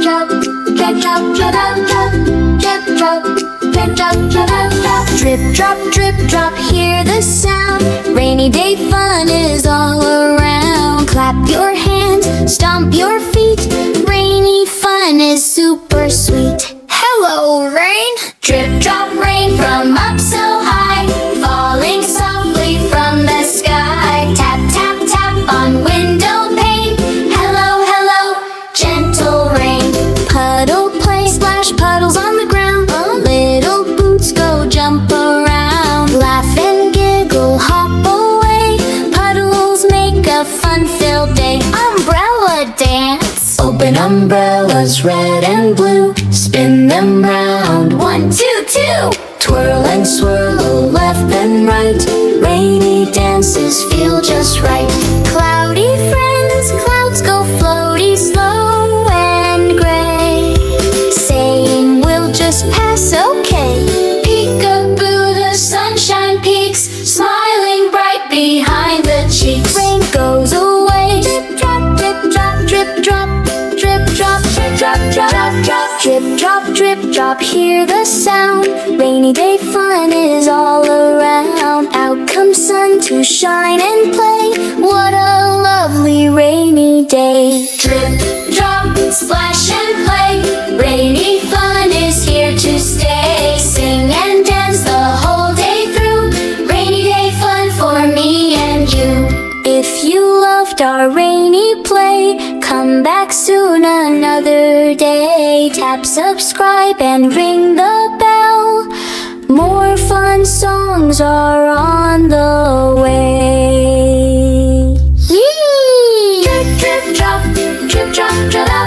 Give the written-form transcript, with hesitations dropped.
drop, drip drop, drip drop, drip drop, drip drop, drip drop, drip drop, drip drop. Hear the sound. Rainy day fun is all around. Clap your hands, stomp your feet. Rainy fun is super sweet. Hello, rain. Drip drop rain from up so high, falling softly from the sky. Tap tap tap on window pane. Hello, hello, gentle rain. Puddle play, splash puddles on the ground. Little boots go jump around. Laugh and giggle, hop away. Puddles make a fun-filled day. Umbrella dance. Open umbrellas, red and blue. Spin them round, 1, 2, 2. Twirl and swirl, left and right. Rainy dances feel just right. Cloudy friends, clouds go floaty, slow and gray. Saying we'll just pass, okay. Peek-a-boo, the sunshine peaks, smiling bright behind the cheeks. Rain goes away. Drip drop, drip drop, drip drop, drip drop, drip drop, drop, drop, drop. Drip drop, drip drop, hear the sound. Rainy day fun is all around. Out comes sun to shine and play. What a lovely rainy day. Drip drop, splash and play. Rainy fun is here to stay. Sing and dance the whole day through. Rainy day fun for me and you. If you loved our rainy play, come back soon another day. Tap subscribe and ring the bell. More fun songs are on the way. Yee! Drip, drip, drop, drip, drop, drop.